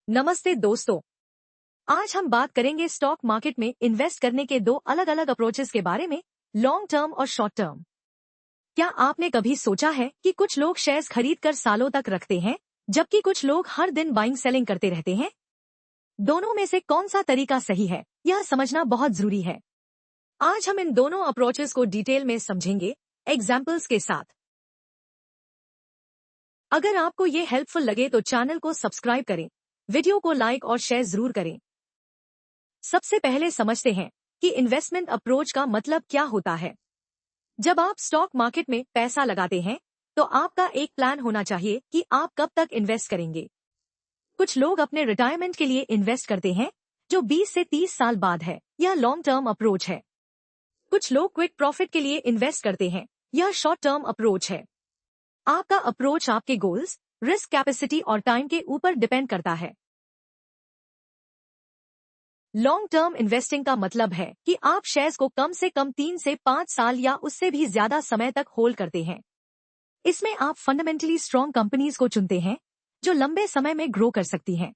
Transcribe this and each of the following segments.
नमस्ते दोस्तों। आज हम बात करेंगे स्टॉक मार्केट में इन्वेस्ट करने के दो अलग अलग अप्रोचेस के बारे में, लॉन्ग टर्म और शॉर्ट टर्म। क्या आपने कभी सोचा है कि कुछ लोग शेयर्स खरीद कर सालों तक रखते हैं, जबकि कुछ लोग हर दिन बाइंग सेलिंग करते रहते हैं? दोनों में से कौन सा तरीका सही है, यह समझना बहुत जरूरी है। आज हम इन दोनों अप्रोचेस को डिटेल में समझेंगे, एग्जाम्पल्स के साथ। अगर आपको ये हेल्पफुल लगे तो चैनल को सब्सक्राइब करें, वीडियो को लाइक और शेयर जरूर करें। सबसे पहले समझते हैं कि इन्वेस्टमेंट अप्रोच का मतलब क्या होता है। जब आप स्टॉक मार्केट में पैसा लगाते हैं, तो आपका एक प्लान होना चाहिए कि आप कब तक इन्वेस्ट करेंगे। कुछ लोग अपने रिटायरमेंट के लिए इन्वेस्ट करते हैं, जो 20 से 30 साल बाद है। यह लॉन्ग टर्म अप्रोच है। कुछ लोग क्विक प्रॉफिट के लिए इन्वेस्ट करते हैं। यह शॉर्ट टर्म अप्रोच है। आपका अप्रोच आपके गोल्स, रिस्क कैपेसिटी और टाइम के ऊपर डिपेंड करता है। लॉन्ग टर्म इन्वेस्टिंग का मतलब है कि आप शेयर्स को कम से कम 3 से 5 साल या उससे भी ज्यादा समय तक होल्ड करते हैं। इसमें आप फंडामेंटली स्ट्रॉन्ग कंपनीज को चुनते हैं, जो लंबे समय में ग्रो कर सकती हैं।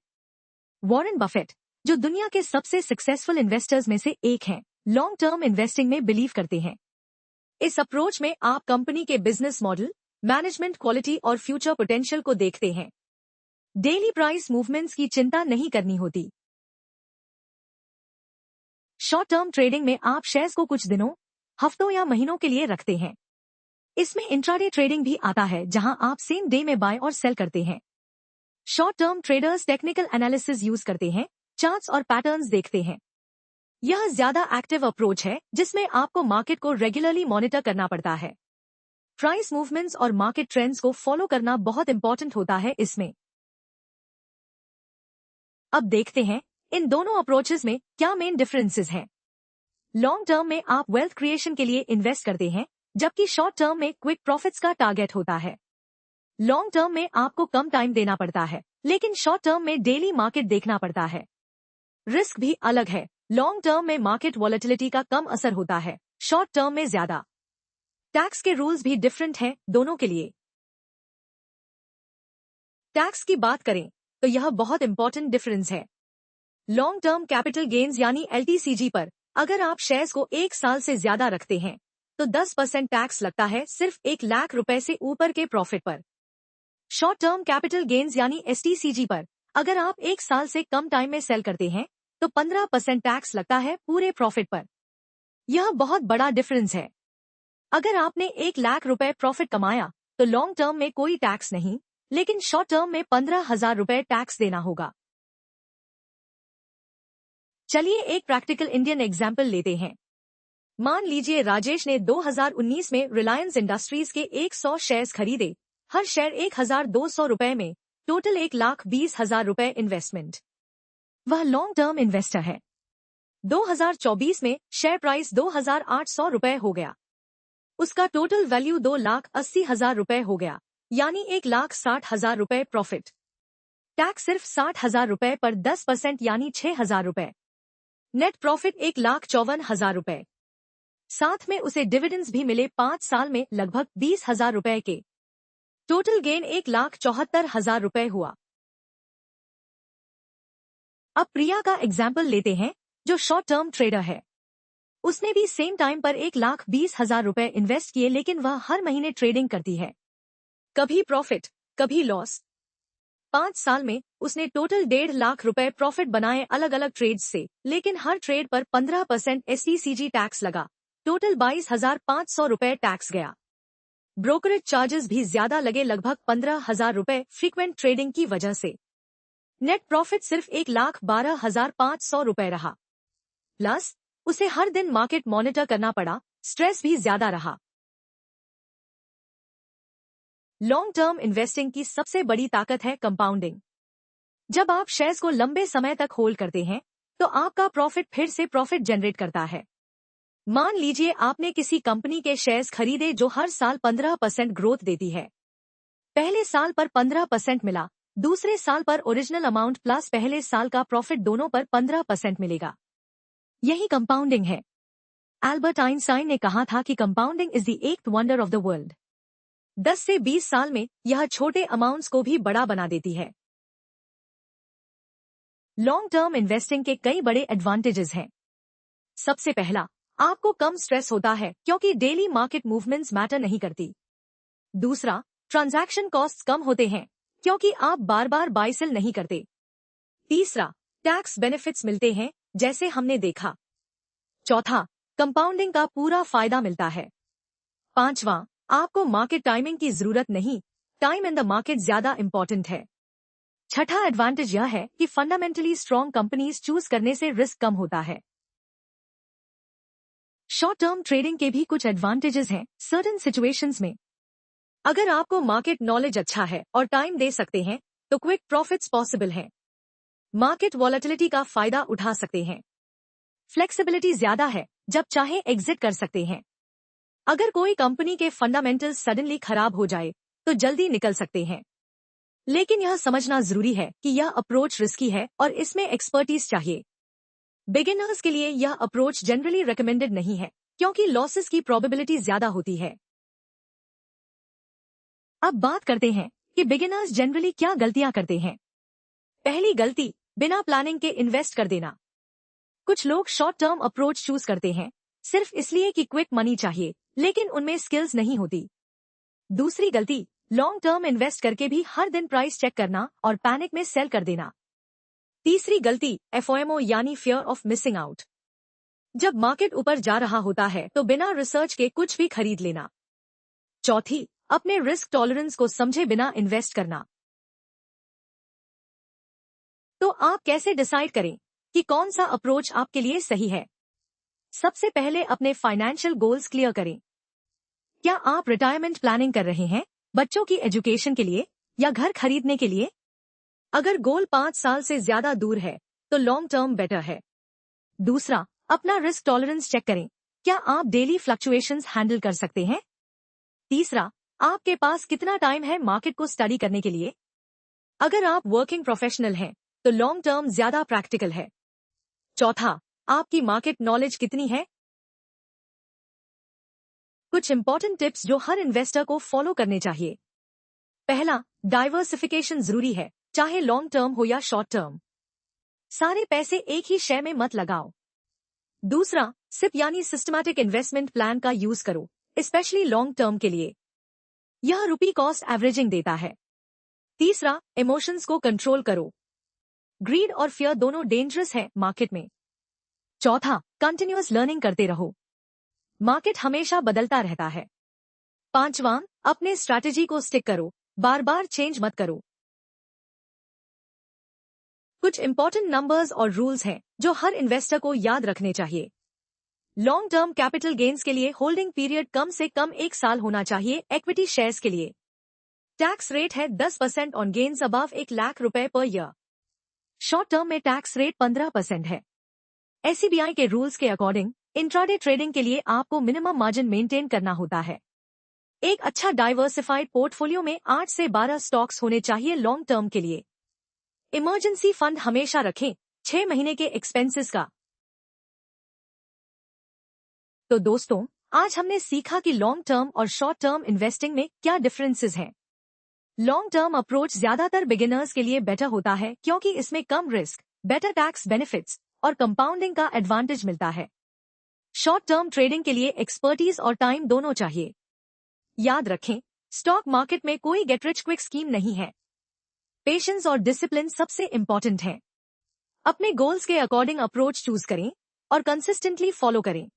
वॉरेन बफेट, जो दुनिया के सबसे सक्सेसफुल इन्वेस्टर्स में से एक हैं, लॉन्ग टर्म इन्वेस्टिंग में बिलीव करते हैं। इस अप्रोच में आप कंपनी के बिजनेस मॉडल, मैनेजमेंट क्वालिटी और फ्यूचर पोटेंशियल को देखते हैं। डेली प्राइस मूवमेंट्स की चिंता नहीं करनी होती। शॉर्ट टर्म ट्रेडिंग में आप शेयर्स को कुछ दिनों, हफ्तों या महीनों के लिए रखते हैं। इसमें इंट्राडे ट्रेडिंग भी आता है, जहां आप सेम डे में बाय और सेल करते हैं। Short term traders technical analysis use करते हैं, चार्ट्स और पैटर्न्स देखते हैं। यह ज्यादा एक्टिव अप्रोच है, जिसमें आपको मार्केट को रेगुलरली मॉनिटर करना पड़ता है। प्राइस मूवमेंट्स और मार्केट ट्रेंड्स को फॉलो करना बहुत इंपॉर्टेंट होता है इसमें। अब देखते हैं इन दोनों अप्रोचेस में क्या मेन डिफरेंसेस हैं। लॉन्ग टर्म में आप वेल्थ क्रिएशन के लिए इन्वेस्ट करते हैं, जबकि शॉर्ट टर्म में क्विक प्रॉफिट्स का टारगेट होता है। लॉन्ग टर्म में आपको कम टाइम देना पड़ता है, लेकिन शॉर्ट टर्म में डेली मार्केट देखना पड़ता है। रिस्क भी अलग है। लॉन्ग टर्म में मार्केट वॉलेटिलिटी का कम असर होता है, शॉर्ट टर्म में ज्यादा। टैक्स के रूल्स भी डिफरेंट हैं दोनों के लिए। टैक्स की बात करें तो यह बहुत इंपॉर्टेंट डिफरेंस है। लॉन्ग टर्म कैपिटल गेन्स यानी LTCG पर अगर आप शेयर्स को 1 साल से ज्यादा रखते हैं, तो 10% टैक्स लगता है, सिर्फ 1 लाख रुपए से ऊपर के प्रॉफिट पर। शॉर्ट टर्म कैपिटल गेन्स यानी STCG पर अगर आप 1 साल से कम टाइम में सेल करते हैं, तो 15% टैक्स लगता है पूरे प्रॉफिट पर। यह बहुत बड़ा डिफरेंस है। अगर आपने 1 लाख रुपए प्रॉफिट कमाया, तो लॉन्ग टर्म में कोई टैक्स नहीं, लेकिन शॉर्ट टर्म में 15,000 रुपए टैक्स देना होगा। चलिए एक प्रैक्टिकल इंडियन एग्जाम्पल लेते हैं। मान लीजिए राजेश ने 2019 में रिलायंस इंडस्ट्रीज के 100 शेयर्स खरीदे, हर शेयर 1,200 रुपए में, टोटल 1,20,000 रुपए इन्वेस्टमेंट। वह लॉन्ग टर्म इन्वेस्टर है। 2024 में शेयर प्राइस 2,800 रुपए हो गया। उसका टोटल वैल्यू 2,80,000 रुपए हो गया, यानी 1,60,000 रुपए प्रॉफिट। टैक्स सिर्फ 60,000 रुपए पर 10% यानी 6,000 रुपए। नेट प्रॉफिट 1,54,000 रुपए। साथ में उसे डिविडेंड्स भी मिले 5 साल में लगभग 20,000 रुपए के। टोटल गेन 1,74,000 रुपए हुआ। अब प्रिया का एग्जाम्पल लेते हैं, जो शॉर्ट टर्म ट्रेडर है। उसने भी सेम टाइम पर 1,20,000 रुपए इन्वेस्ट किए, लेकिन वह हर महीने ट्रेडिंग करती है, कभी प्रॉफिट कभी लॉस। 5 साल में उसने टोटल 1.5 लाख रुपए प्रॉफिट बनाए अलग अलग ट्रेड्स से, लेकिन हर ट्रेड पर 15% STCG टैक्स लगा। टोटल 22,500 रुपए टैक्स गया। ब्रोकरेज चार्जेस भी ज्यादा लगे, लगभग 15,000 रुपए फ्रीक्वेंट ट्रेडिंग की वजह से। नेट प्रॉफिट सिर्फ 1,12,500 रुपए रहा। प्लस उसे हर दिन मार्केट मॉनिटर करना पड़ा, स्ट्रेस भी ज्यादा रहा। लॉन्ग टर्म इन्वेस्टिंग की सबसे बड़ी ताकत है कंपाउंडिंग। जब आप शेयर्स को लंबे समय तक होल्ड करते हैं, तो आपका प्रॉफिट फिर से प्रॉफिट जनरेट करता है। मान लीजिए आपने किसी कंपनी के शेयर्स खरीदे जो हर साल 15% ग्रोथ देती है। पहले साल पर 15% मिला, दूसरे साल पर ओरिजिनल अमाउंट प्लस पहले साल का प्रॉफिट दोनों पर 15% मिलेगा। यही कंपाउंडिंग है। एल्बर्ट आइंस्टाइन ने कहा था कि compounding is the eighth wonder of the world. 10 से 20 साल में यह छोटे अमाउंट्स को भी बड़ा बना देती है। लॉन्ग टर्म इन्वेस्टिंग के कई बड़े एडवांटेजेस हैं। सबसे पहला, आपको कम स्ट्रेस होता है क्योंकि डेली मार्केट मूवमेंट्स मैटर नहीं करती। दूसरा, ट्रांजैक्शन कॉस्ट्स कम होते हैं क्योंकि आप बार बार बाय सेल नहीं करते। तीसरा, टैक्स बेनिफिट्स मिलते हैं जैसे हमने देखा। चौथा, कंपाउंडिंग का पूरा फायदा मिलता है। पांचवा, आपको मार्केट टाइमिंग की जरूरत नहीं, टाइम इन द मार्केट ज्यादा इंपॉर्टेंट है। छठा एडवांटेज यह है कि फंडामेंटली स्ट्रॉन्ग कंपनीज चूज करने से रिस्क कम होता है। शॉर्ट टर्म ट्रेडिंग के भी कुछ एडवांटेजेस हैं सर्टेन सिचुएशंस में। अगर आपको मार्केट नॉलेज अच्छा है और टाइम दे सकते हैं तो क्विक प्रॉफिट्स पॉसिबल हैं। मार्केट वॉलेटिलिटी का फायदा उठा सकते हैं। फ्लेक्सिबिलिटी ज्यादा है, जब चाहे एग्जिट कर सकते हैं। अगर कोई कंपनी के फंडामेंटल्स सडनली खराब हो जाए तो जल्दी निकल सकते हैं। लेकिन यह समझना जरूरी है कि यह अप्रोच रिस्की है और इसमें एक्सपर्टीज चाहिए। बिगिनर्स के लिए यह अप्रोच जनरली रिकमेंडेड नहीं है क्योंकि लॉसेस की प्रोबेबिलिटी ज्यादा होती है। अब बात करते हैं कि बिगिनर्स जनरली क्या गलतियां करते हैं। पहली गलती, बिना प्लानिंग के इन्वेस्ट कर देना। कुछ लोग शॉर्ट टर्म अप्रोच चूज करते हैं सिर्फ इसलिए कि क्विक मनी चाहिए, लेकिन उनमें स्किल्स नहीं होती। दूसरी गलती, लॉन्ग टर्म इन्वेस्ट करके भी हर दिन प्राइस चेक करना और पैनिक में सेल कर देना। तीसरी गलती, एफओएमओ यानी फियर ऑफ मिसिंग आउट। जब मार्केट ऊपर जा रहा होता है तो बिना रिसर्च के कुछ भी खरीद लेना। चौथी, अपने रिस्क टॉलरेंस को समझे बिना इन्वेस्ट करना। तो आप कैसे डिसाइड करें कि कौन सा अप्रोच आपके लिए सही है? सबसे पहले अपने फाइनेंशियल गोल्स क्लियर करें। क्या आप रिटायरमेंट प्लानिंग कर रहे हैं, बच्चों की एजुकेशन के लिए या घर खरीदने के लिए? अगर गोल 5 साल से ज्यादा दूर है तो लॉन्ग टर्म बेटर है। दूसरा, अपना रिस्क टॉलरेंस चेक करें। क्या आप डेली फ्लक्चुएशंस हैंडल कर सकते हैं? तीसरा, आपके पास कितना टाइम है मार्केट को स्टडी करने के लिए? अगर आप वर्किंग प्रोफेशनल हैं तो लॉन्ग टर्म ज्यादा प्रैक्टिकल है। चौथा, आपकी मार्केट नॉलेज कितनी है? कुछ इंपॉर्टेंट टिप्स जो हर इन्वेस्टर को फॉलो करने चाहिए। पहला, डाइवर्सिफिकेशन जरूरी है, चाहे लॉन्ग टर्म हो या शॉर्ट टर्म। सारे पैसे एक ही शेयर में मत लगाओ। दूसरा, सिप यानी सिस्टमैटिक इन्वेस्टमेंट प्लान का यूज करो, स्पेशली लॉन्ग टर्म के लिए। यह रुपी कॉस्ट एवरेजिंग देता है। तीसरा, इमोशंस को कंट्रोल करो। ग्रीड और फियर दोनों डेंजरस है मार्केट में। चौथा, कंटिन्यूअस लर्निंग करते रहो। मार्केट हमेशा बदलता रहता है। पांचवां, अपने स्ट्रैटेजी को स्टिक करो, बार बार चेंज मत करो। कुछ इंपॉर्टेंट नंबर्स और रूल्स हैं जो हर इन्वेस्टर को याद रखने चाहिए। लॉन्ग टर्म कैपिटल गेन्स के लिए होल्डिंग पीरियड कम से कम 1 साल होना चाहिए। इक्विटी शेयर्स के लिए टैक्स रेट है 10% ऑन गेन्स अबव 1 लाख रुपए पर ईयर। शॉर्ट टर्म में टैक्स रेट 15% है। SEBI के रूल्स के अकॉर्डिंग इंट्राडे ट्रेडिंग के लिए आपको मिनिमम मार्जिन मेंटेन करना होता है। एक अच्छा डाइवर्सिफाइड पोर्टफोलियो में 8 से 12 स्टॉक्स होने चाहिए लॉन्ग टर्म के लिए। इमरजेंसी फंड हमेशा रखें, 6 महीने के एक्सपेंसेस का। तो दोस्तों, आज हमने सीखा कि लॉन्ग टर्म और शॉर्ट टर्म इन्वेस्टिंग में क्या डिफरेंसेस हैं। लॉन्ग टर्म अप्रोच ज्यादातर बिगिनर्स के लिए बेटर होता है क्योंकि इसमें कम रिस्क, बेटर टैक्स बेनिफिट्स और कंपाउंडिंग का एडवांटेज मिलता है। शॉर्ट टर्म ट्रेडिंग के लिए एक्सपर्टीज और टाइम दोनों चाहिए। याद रखें, स्टॉक मार्केट में कोई गेट रिच क्विक स्कीम नहीं है। पेशेंस और डिसिप्लिन सबसे इंपॉर्टेंट है। अपने गोल्स के अकॉर्डिंग अप्रोच चूज करें और कंसिस्टेंटली फॉलो करें।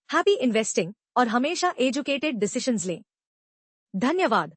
हैप्पी इन्वेस्टिंग और हमेशा एजुकेटेड डिसीजंस लें। धन्यवाद।